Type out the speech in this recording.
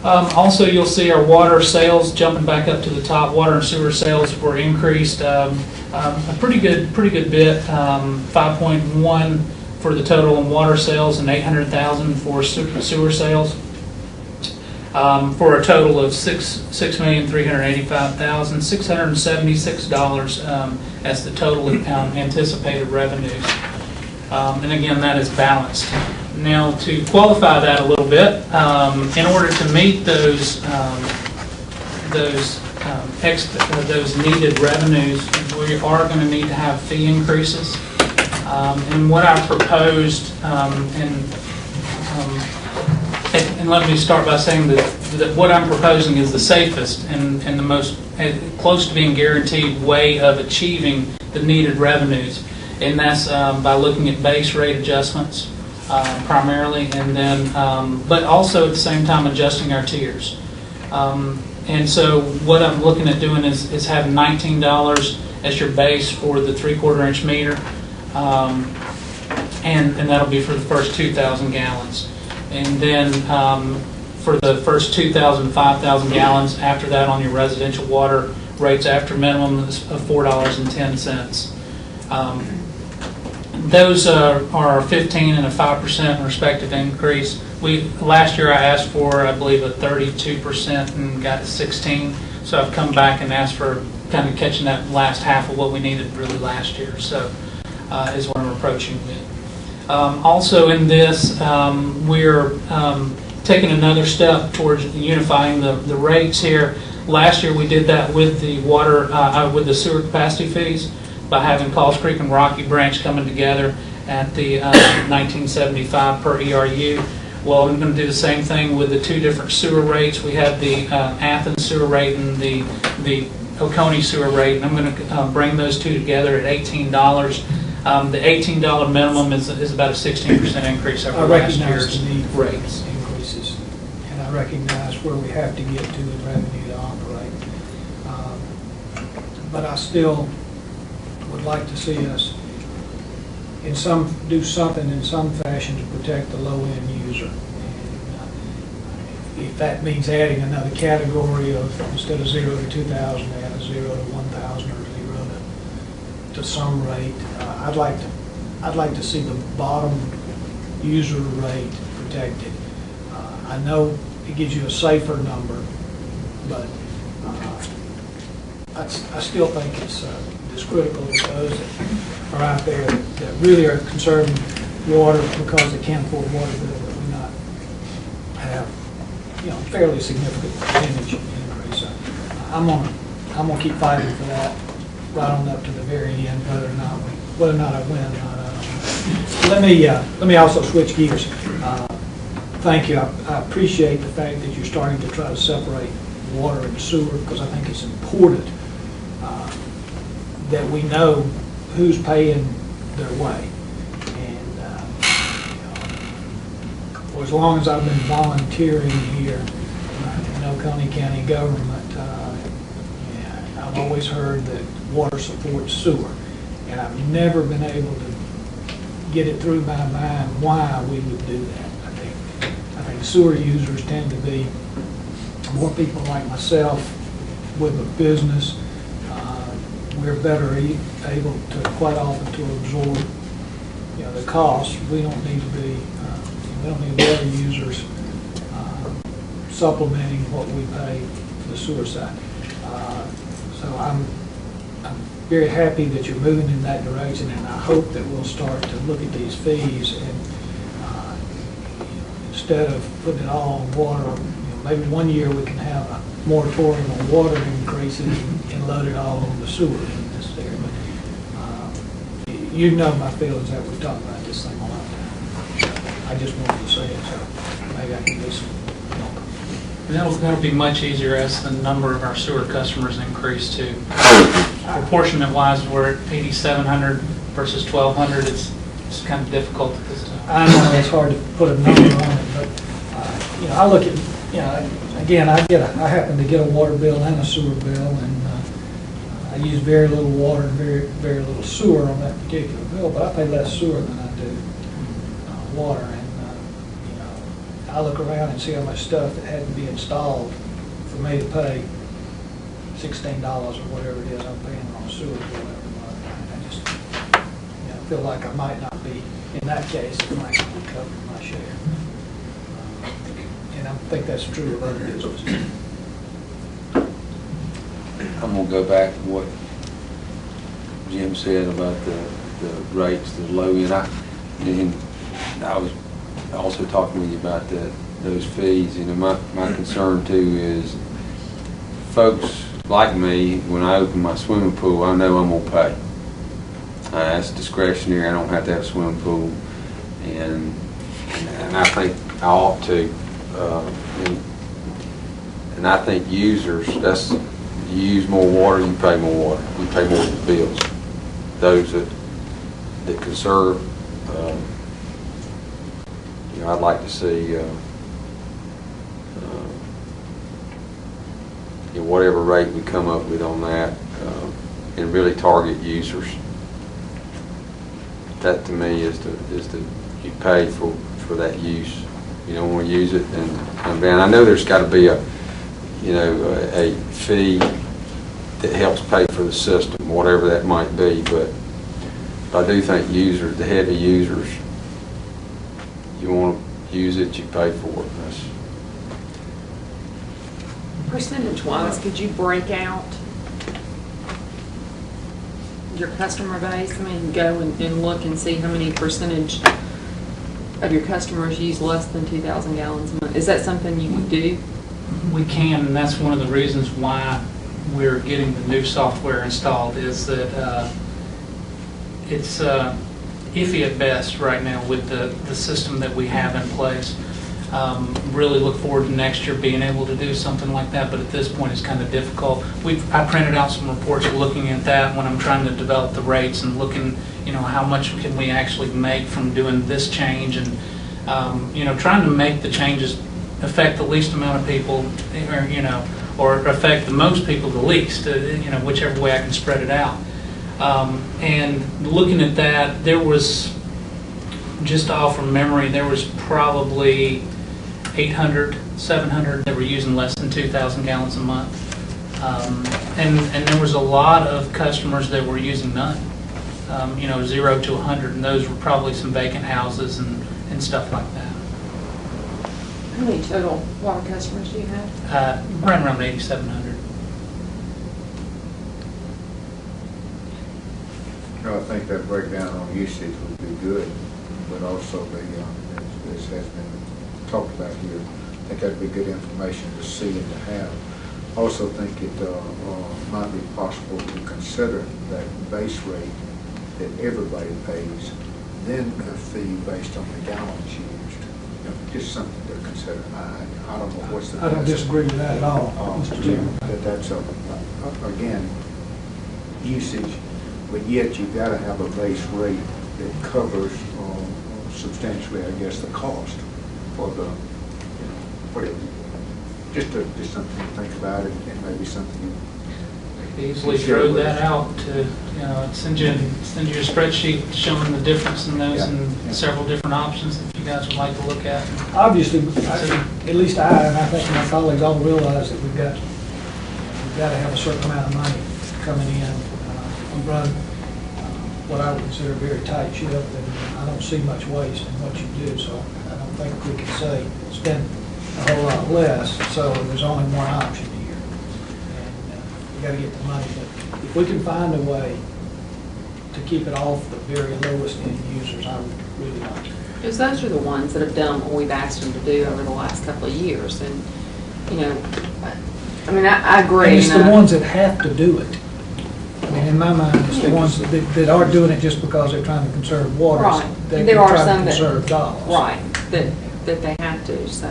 Also, you'll see our water sales jumping back up to the top. Water and sewer sales were increased a pretty good bit, 5.1 for the total in water sales and 800,000 for sewer sales, for a total of $6,385,676 as the total anticipated revenues. And again, that is balanced. Now, to qualify that a little bit, in order to meet those needed revenues, we are going to need to have fee increases. And what I proposed, and let me start by saying that what I'm proposing is the safest and the most close to being guaranteed way of achieving the needed revenues, and that's by looking at base rate adjustments. Primarily, and then, but also at the same time adjusting our tiers. And so what I'm looking at doing is having $19 as your base for the 3/4 inch meter, and that'll be for the first 2,000 gallons. And then for the first 2,000, 5,000 gallons, after that on your residential water rates after minimum of $4.10. Those are 15 and a 5% respective increase. Last year I asked for, I believe, a 32% and got a 16. So I've come back and asked for kind of catching that last half of what we needed really last year. So is what I'm approaching with. Also in this, we're taking another step towards unifying the rates here. Last year we did that with the water, with the sewer capacity fees, by having Falls Creek and Rocky Branch coming together at the 1975 per ERU. Well, I'm going to do the same thing with the two different sewer rates. We have the Athens sewer rate and the Oconee sewer rate, and I'm going to bring those two together at $18. The $18 minimum is about a 16% increase over last year's rates. Increases, and I recognize where we have to get to in revenue to operate. But I still would like to see us do something in some fashion to protect the low-end user. And if that means adding another category of, instead of 0 to 2,000, add a 0 to 1,000 or 0 to some rate, I'd like to see the bottom user rate protected. I know it gives you a safer number, but I still think it's critical to those that are out there that really are conserving water because they can't afford water bill, that we not have, fairly significant percentage increase. So I'm gonna keep fighting for that right on up to the very end, whether or not I win or not. Let me also switch gears. Thank you. I appreciate the fact that you're starting to try to separate water and sewer, because I think it's important that we know who's paying their way. And for as long as I've been volunteering here in Oconee County government, I've always heard that water supports sewer. And I've never been able to get it through my mind why we would do that. I think sewer users tend to be more people like myself with a business. We're better able to, quite often, to absorb, the costs. We don't need to be, we don't need water users supplementing what we pay for the sewer side. So I'm very happy that you're moving in that direction, and I hope that we'll start to look at these fees and instead of putting it all on water, maybe one year we can have a moratorium on water increases and load it all on the sewer in this area. But you know my feelings that we've talked about this thing a lot of time. I just wanted to say it, so maybe I can do some help. That'll be much easier as the number of our sewer customers increase too. Proportionate wise, we're at 8,700 versus 1,200. It's kind of difficult at this time. I know it's hard to put a number on it, but I look at, again, I happen to get a water bill and a sewer bill, and I use very little water and very, very little sewer on that particular bill, but I pay less sewer than I do water. And I I look around and see how much stuff that had to be installed for me to pay $16 or whatever it is I'm paying on sewer bill every month. I just, feel like I might not be, in that case, I might not be covering my share. And I think that's true of other businesses. I'm gonna go back to what Jim said about the rates, the low end. And I was also talking with you about those fees. My concern too is folks like me, when I open my swimming pool, I know I'm gonna pay. It's discretionary. I don't have to have a swimming pool, and I think I ought to. And I think users, you use more water, you pay more water. You pay more bills. Those that conserve, I'd like to see whatever rate we come up with on that, and really target users. That to me is you pay for that use. You don't want to use it, then come down. I know there's got to be a fee that helps pay for the system, whatever that might be, but I do think users, the heavy users, you want to use it, you pay for it. Percentage-wise, could you break out your customer base? I mean, go and look and see how many percentage of your customers use less than 2,000 gallons a month. Is that something you could do? We can, and that's one of the reasons why we're getting the new software installed, is that it's iffy at best right now with the system that we have in place. Really look forward to next year being able to do something like that, but at this point it's kind of difficult. I printed out some reports looking at that when I'm trying to develop the rates and looking, how much can we actually make from doing this change, and trying to make the changes affect the least amount of people, or affect the most people the least, whichever way I can spread it out. And looking at that, there was, just off from memory, there was probably 800, 700 that were using less than 2,000 gallons a month. And there was a lot of customers that were using none, 0 to 100, and those were probably some vacant houses and stuff like that. How many total water customers do you have? Right around 8,700. I think that breakdown on usage would be good, but also as has been talked about here, I think that'd be good information to see and to have. Also think it might be possible to consider that base rate that everybody pays, then a fee based on the gallons used. Just something to consider. I don't know what's the. I don't disagree with that at all, Mr. Chairman. That's again usage, but yet you've got to have a base rate that covers substantially, I guess, the cost for the, whatever. Just something to think about, and maybe something you Easily throw that out to, send you a spreadsheet showing the difference in those, and several different options that you guys would like to look at. Obviously, at least I think my colleagues all realize that we've got to have a certain amount of money coming in. We run what I would consider a very tight ship, and I don't see much waste in what you do, so I don't think we can say spend a whole lot less, so there's only one option here. And we got to get the money, but if we can find a way to keep it off the very lowest end users, I would really like to. Because those are the ones that have done what we've asked them to do over the last couple of years, and I agree. And it's the ones that have to do it. I mean, in my mind, it's the ones that are doing it just because they're trying to conserve water. Right. They're There are trying some to that conserve dollars. right, that they have to, so.